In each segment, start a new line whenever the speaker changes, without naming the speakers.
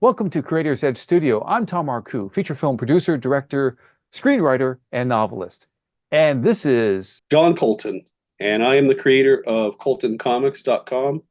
Welcome to Creator's Edge Studio. I'm Tom Arcu, feature film producer, director, screenwriter, and novelist. And this is
John Colton, and I am the creator of ColtonComics.com,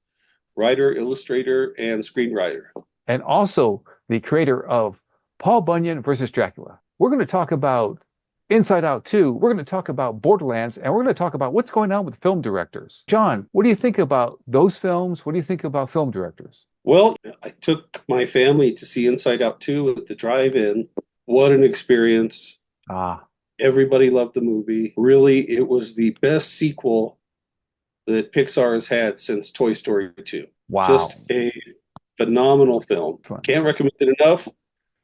writer, illustrator, and screenwriter.
and also the creator of Paul Bunyan versus Dracula. We're going to talk about Inside Out 2. We're going to talk about Borderlands, and we're going to talk about what's going on with film directors. John, what do you think about those films? What do you think about film directors?
Well, I took my family to see Inside Out 2 at the drive-in. What an experience.
Ah,
Everybody loved the movie. Really, it was the best sequel that Pixar has had since Toy Story 2.
wow.
Just a phenomenal film.
Excellent.
Can't recommend it enough.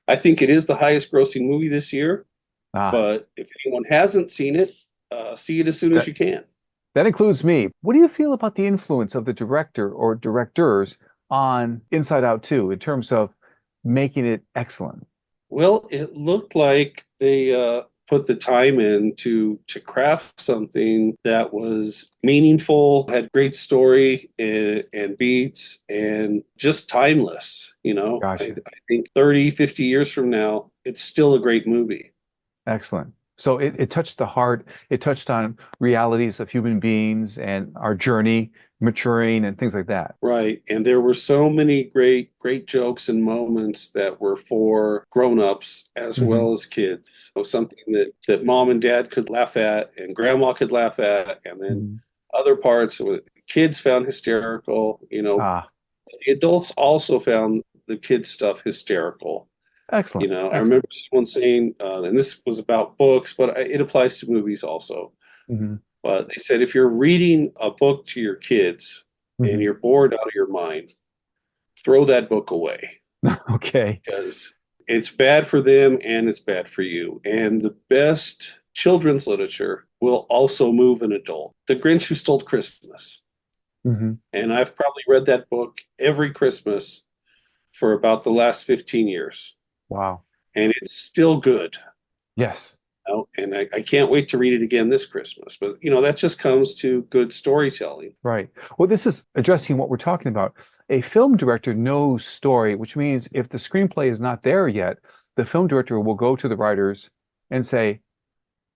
I think it is the highest grossing movie this year,
Ah,
but if anyone hasn't seen it, see it as soon as
that,
you can.
that includes me. What do you feel about the influence of the director or directors on Inside Out 2 in terms of making it excellent?
Well, it looked like they put the time in to craft something that was meaningful, had great story and beats, and just timeless.
Gotcha.
I think 30, 50 years from now, it's still a great movie.
Excellent. So it touched the heart. It touched on realities of human beings and our journey, maturing and things like that.
Right. And there were so many great, great jokes and moments that were for grown-ups as
Hmm.
well as kids. Something that mom and dad could laugh at and grandma could laugh at, and then
Hmm.
other parts kids found hysterical.
Ah,
The adults also found the kids stuff hysterical.
excellent.
I
Excellent.
remember someone saying, and this was about books, but it applies to movies also.
Hmm.
But they said if you're reading a book to your kids and
Hmm.
you're bored out of your mind, throw that book away
Okay.
because it's bad for them and it's bad for you. And the best children's literature will also move an adult. The Grinch Who Stole Christmas.
Hmm.
And I've probably read that book every Christmas for about the last 15 years.
Wow.
And it's still good.
Yes.
And I can't wait to read it again this Christmas. But, that just comes to good storytelling.
Right. Well, this is addressing what we're talking about. A film director knows story, which means if the screenplay is not there yet, the film director will go to the writers and say,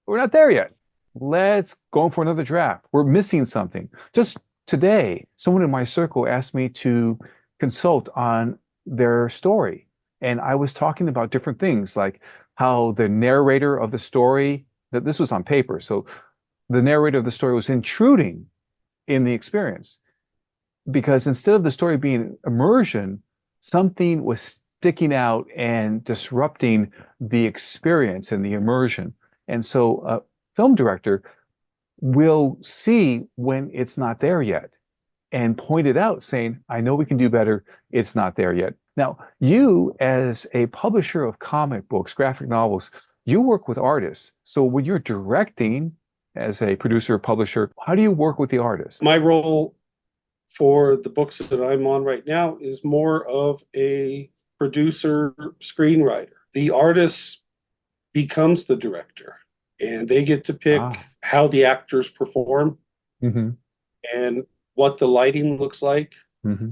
we're not there yet. Let's go for another draft. We're missing something. Just today, someone in my circle asked me to consult on their story. And I was talking about different things, like how the narrator of the story, that this was on paper. So the narrator of the story was intruding in the experience because instead of the story being immersion, something was sticking out and disrupting the experience and the immersion. And so a film director will see when it's not there yet and point it out, saying, I know we can do better. It's not there yet. Now, you, as a publisher of comic books, graphic novels, you work with artists. So when you're directing as a producer, publisher, how do you work with the artist?
My role for the books that I'm on right now is more of a producer screenwriter. The artist becomes the director and they get to pick
Ah,
how the actors perform
hmm,
and what the lighting looks like
hmm,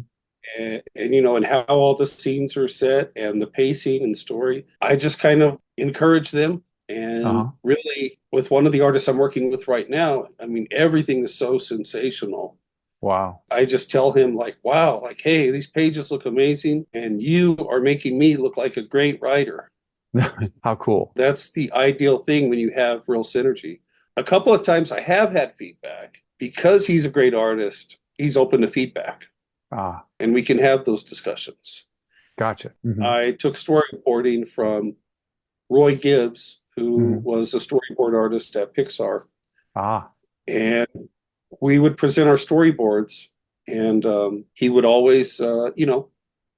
and how all the scenes are set and the pacing and story. I just kind of encourage them. And
uh-huh.
really, with one of the artists I'm working with right now, I mean, everything is so sensational.
Wow.
I just tell him, like, wow, like, hey, these pages look amazing, and you are making me look like a great writer.
How cool.
That's the ideal thing when you have real synergy. A couple of times I have had feedback because he's a great artist, he's open to feedback,
Ah,
and we can have those discussions.
gotcha. Hmm.
I took storyboarding from Roy Gibbs, who
Hmm.
was a storyboard artist at Pixar,
Ah,
and we would present our storyboards, and he would always,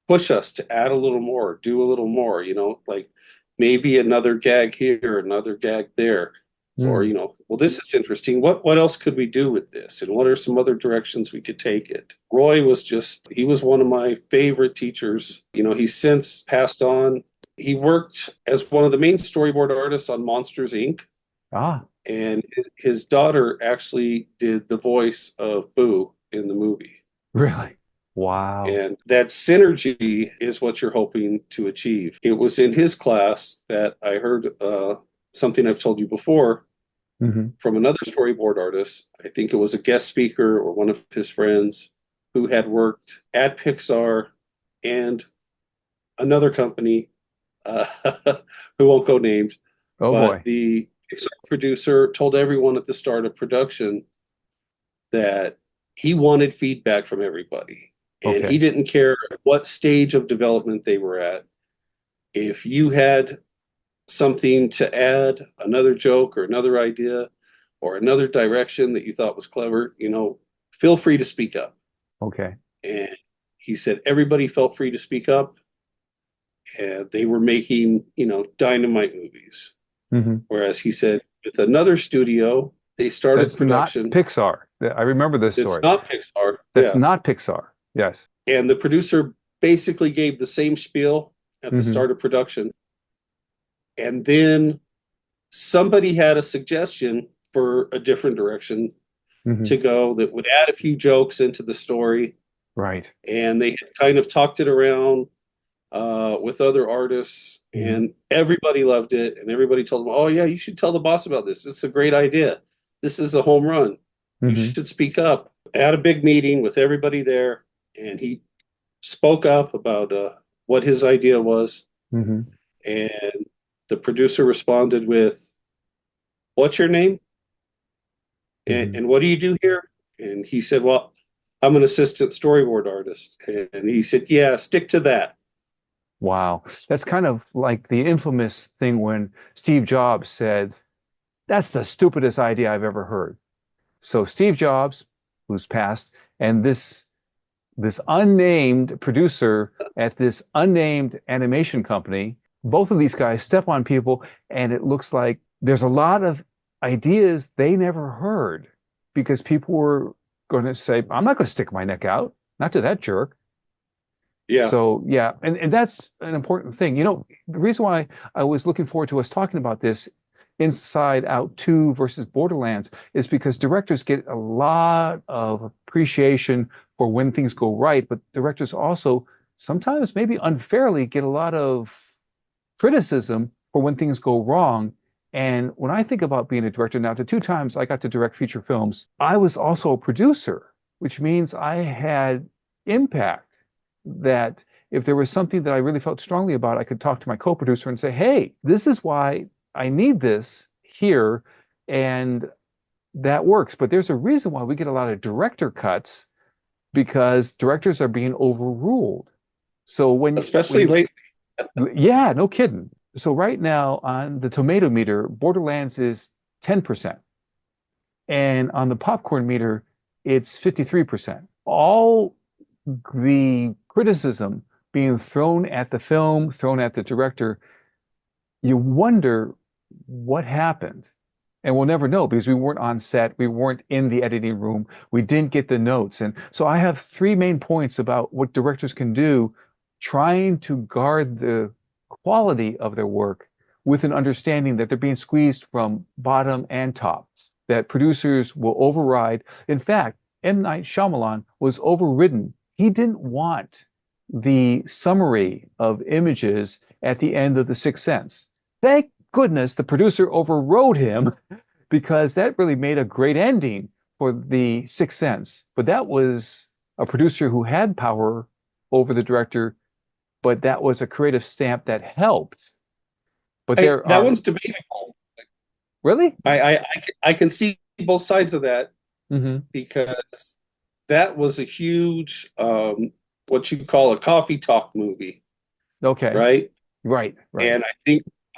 push us to add a little more, do a little more, like maybe another gag here, another gag there, or
mm,
well, this is interesting. What else could we do with this, and what are some other directions we could take it? Roy he was one of my favorite teachers. He's since passed on. He worked as one of the main storyboard artists on Monsters Inc.
ah,
And his daughter actually did the voice of Boo in the movie.
really? Wow.
And that synergy is what you're hoping to achieve. It was in his class that I heard something I've told you before
Hmm.
from another storyboard artist. I think it was a guest speaker or one of his friends who had worked at Pixar and another company uh, who won't go named,
Oh
but
boy.
the Pixar producer told everyone at the start of production that he wanted feedback from everybody. And he
Okay.
didn't care what stage of development they were at. If you had something to add, another joke or another idea or another direction that you thought was clever, feel free to speak up.
Okay.
And he said everybody felt free to speak up and they were making, dynamite movies.
Hmm.
Whereas he said with another studio, they started
That's not
production.
Pixar. I remember this
It's
story.
not Pixar.
That's
Yeah.
not Pixar. Yes.
And the producer basically gave the same spiel at the
Hmm.
start of production. And then somebody had a suggestion for a different direction
Hmm.
to go that would add a few jokes into the story.
Right.
And they had kind of talked it around with other artists,
Hmm.
and everybody loved it. And everybody told them, "Oh yeah, you should tell the boss about this. This is a great idea. This is a home run. You
Hmm.
should speak up." I had a big meeting with everybody there, and he spoke up about what his idea was.
Hmm.
And the producer responded with, "What's your name? And,
Hmm.
and what do you do here?" And he said, "Well, I'm an assistant storyboard artist." And he said, "Yeah, stick to that."
Wow. That's kind of like the infamous thing when Steve Jobs said, "That's the stupidest idea I've ever heard." So Steve Jobs, who's passed, and this unnamed producer at this unnamed animation company, both of these guys step on people, and it looks like there's a lot of ideas they never heard because people were going to say, "I'm not going to stick my neck out, not to that jerk."
Yeah.
So yeah, and that's an important thing. The reason why I was looking forward to us talking about this Inside Out 2 versus Borderlands is because directors get a lot of appreciation for when things go right, but directors also sometimes maybe unfairly get a lot of criticism for when things go wrong. And when I think about being a director now, the two times I got to direct feature films, I was also a producer, which means I had impact that if there was something that I really felt strongly about, I could talk to my co-producer and say, "Hey, this is why I need this here." And that works. But there's a reason why we get a lot of director cuts because directors are being overruled. So
Especially late.
yeah, no kidding. So right now on the tomato meter, Borderlands is 10%. And on the popcorn meter, it's 53%. All the criticism being thrown at the film, thrown at the director, you wonder what happened. And we'll never know because we weren't on set, we weren't in the editing room, we didn't get the notes. And so I have three main points about what directors can do trying to guard the quality of their work with an understanding that they're being squeezed from bottom and top, that producers will override. In fact, M. Night Shyamalan was overridden. He didn't want the summary of images at the end of The Sixth Sense. Thank goodness the producer overrode him because that really made a great ending for The Sixth Sense. But that was a producer who had power over the director, but that was a creative stamp that helped. But there
That
are
one's debatable.
really?
I can see both sides of that
Hmm.
because that was a huge what you call a coffee talk movie,
Okay.
right?
Right, right.
And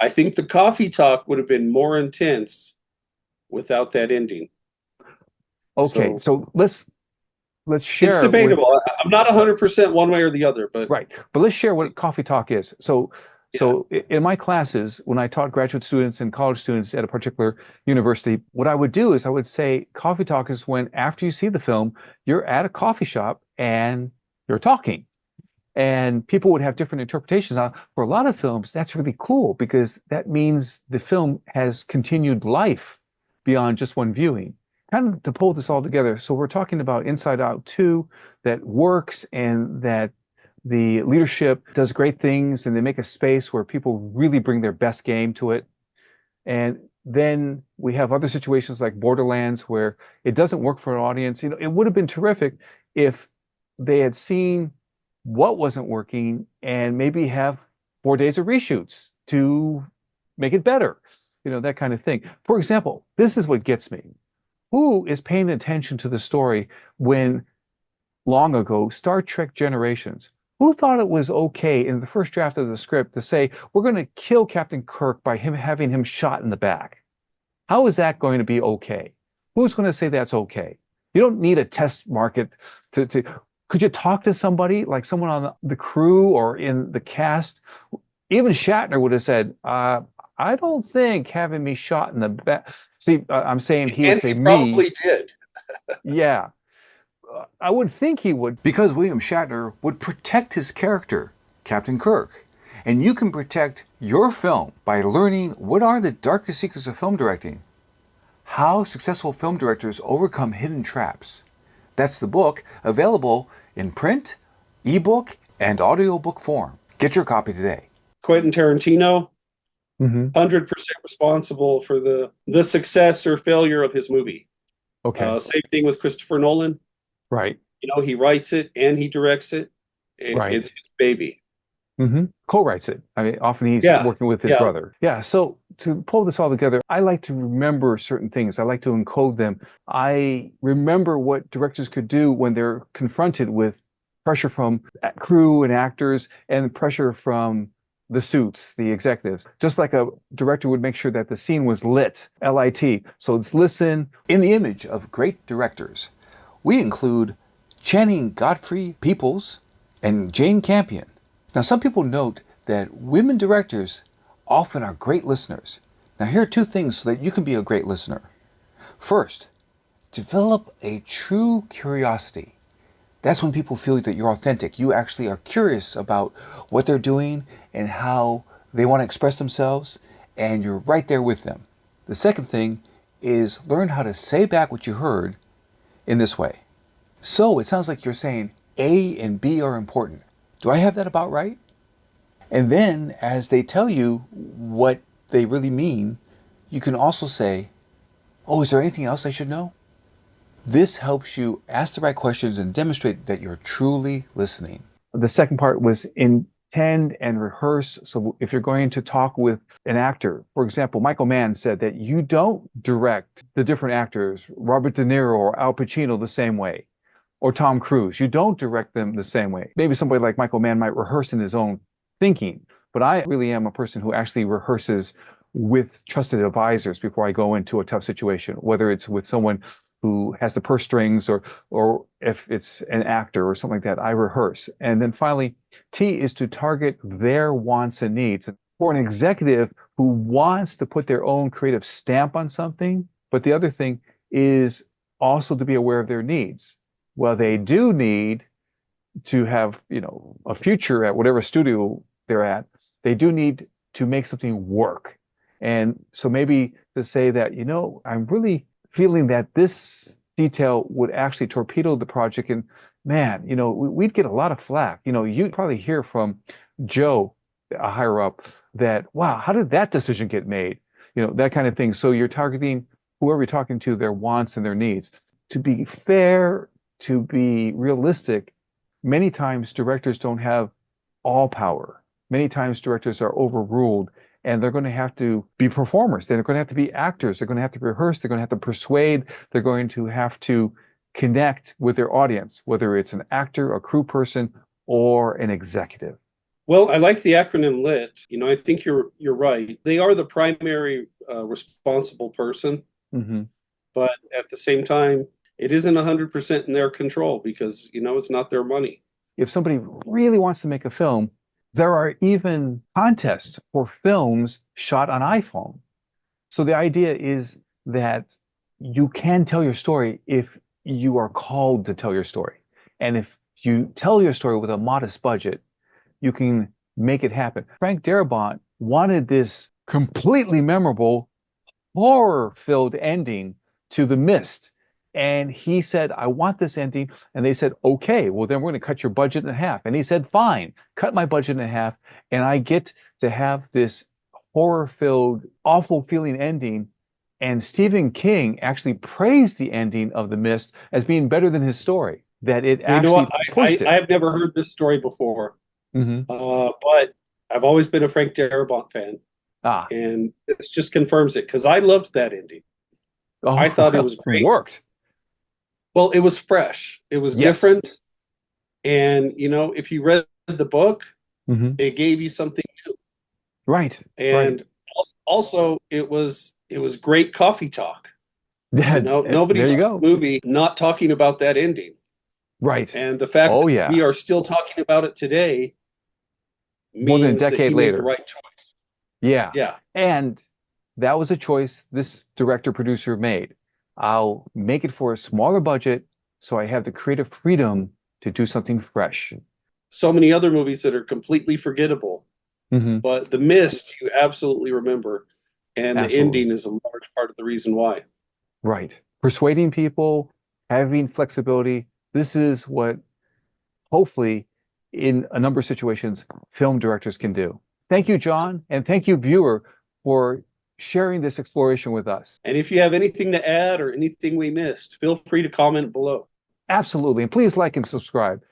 I think the coffee talk would have been more intense without that ending.
Okay.
So
So let's
it's
share what
debatable. I'm not 100% one way or the other, but
right. But let's share what coffee talk is. So,
yeah.
in my classes, when I taught graduate students and college students at a particular university, what I would do is I would say coffee talk is when after you see the film, you're at a coffee shop and you're talking. And people would have different interpretations. Now, for a lot of films, that's really cool because that means the film has continued life beyond just one viewing. kind of to pull this all together, so we're talking about Inside Out 2 that works and that the leadership does great things and they make a space where people really bring their best game to it. And then we have other situations like Borderlands where it doesn't work for an audience. It would have been terrific if they had seen what wasn't working and maybe have 4 days of reshoots to make it better, that kind of thing. For example, this is what gets me. Who is paying attention to the story when long ago, Star Trek Generations, who thought it was okay in the first draft of the script to say, we're going to kill Captain Kirk by having him shot in the back? How is that going to be okay? Who's going to say that's okay? You don't need a test market to could you talk to somebody like someone on the crew or in the cast? Even Shatner would have said, I don't think having me shot in the back. See, I'm saying he would
And
say
he
me.
probably did.
Yeah, I would think he would.
Because William Shatner would protect his character, Captain Kirk. And you can protect your film by learning what are the darkest secrets of film directing, how successful film directors overcome hidden traps. That's the book, available in print, ebook, and audiobook form. Get your copy today.
Quentin Tarantino,
Mm-hmm.
100% responsible for the success or failure of his movie.
Okay.
Same thing with Christopher Nolan.
Right.
He writes it and he directs it.
Right.
It's his baby.
Mm-hmm. Co-writes it. I mean, often he's
Yeah,
working with his
yeah.
brother. Yeah. So to pull this all together, I like to remember certain things. I like to encode them. I remember what directors could do when they're confronted with pressure from crew and actors and pressure from the suits, the executives. Just like a director would make sure that the scene was lit, L-I-T. So it's listen.
In the image of great directors, we include Channing Godfrey Peoples and Jane Campion. Now, some people note that women directors often are great listeners. Now, here are 2 things so that you can be a great listener. First, develop a true curiosity. That's when people feel that you're authentic. You actually are curious about what they're doing and how they want to express themselves, and you're right there with them. The second thing is learn how to say back what you heard in this way. So it sounds like you're saying A and B are important. Do I have that about right? And then as they tell you what they really mean, you can also say, oh, is there anything else I should know? This helps you ask the right questions and demonstrate that you're truly listening.
The second part was intend and rehearse. So if you're going to talk with an actor, for example, Michael Mann said that you don't direct the different actors, Robert De Niro or Al Pacino, the same way, or Tom Cruise. You don't direct them the same way. Maybe somebody like Michael Mann might rehearse in his own thinking, but I really am a person who actually rehearses with trusted advisors before I go into a tough situation, whether it's with someone who has the purse strings or if it's an actor or something like that, I rehearse. And then finally, T is to target their wants and needs. For an executive who wants to put their own creative stamp on something, but the other thing is also to be aware of their needs. Well, they do need to have, a future at whatever studio they're at. They do need to make something work. And so maybe to say that, I'm really feeling that this detail would actually torpedo the project. And man, we'd get a lot of flack. You'd probably hear from Joe, a higher up, that, wow, how did that decision get made? That kind of thing. So you're targeting whoever you're talking to, their wants and their needs. To be fair, to be realistic, many times directors don't have all power. Many times directors are overruled. And they're going to have to be performers. They're going to have to be actors. They're going to have to rehearse. They're going to have to persuade. They're going to have to connect with their audience, whether it's an actor, a crew person, or an executive.
Well, I like the acronym LIT. I think you're right. They are the primary responsible person,
Mm-hmm.
but at the same time, it isn't 100% in their control because it's not their money.
If somebody really wants to make a film, there are even contests for films shot on iPhone. So the idea is that you can tell your story if you are called to tell your story. And if you tell your story with a modest budget, you can make it happen. Frank Darabont wanted this completely memorable, horror-filled ending to The Mist. And he said, I want this ending. And they said, okay, well, then we're going to cut your budget in half. And he said, fine, cut my budget in half. And I get to have this horror filled, awful feeling ending. And Stephen King actually praised the ending of The Mist as being better than his story, that it
You know what?
actually pushed
I
it.
have never heard this story before,
Hmm.
but I've always been a Frank Darabont fan,
Ah,
and this just confirms it because I loved that ending. I
oh,
thought it
well,
was
it
great.
worked.
Well, it was fresh, it was
Yes.
different, and if you read the book,
Hmm.
it gave you something new.
Right, right.
And also, it was great coffee talk.
Yeah,
Nobody
there you
left
go.
the movie not talking about that ending.
Right.
And the fact
Oh,
that we
yeah.
are still talking about it today
More than a
means that
decade
he made the
later.
right choice.
Yeah.
Yeah.
And that was a choice this director producer made. I'll make it for a smaller budget so I have the creative freedom to do something fresh.
So many other movies that are completely forgettable,
Hmm.
but The Mist you absolutely remember, and the
Absolutely.
ending is a large part of the reason why.
Right. Persuading people, having flexibility. This is what hopefully in a number of situations film directors can do. Thank you, John, and thank you, viewer, for sharing this exploration with us.
And if you have anything to add or anything we missed, feel free to comment below.
Absolutely. And please like and subscribe.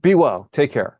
Be well. Take care.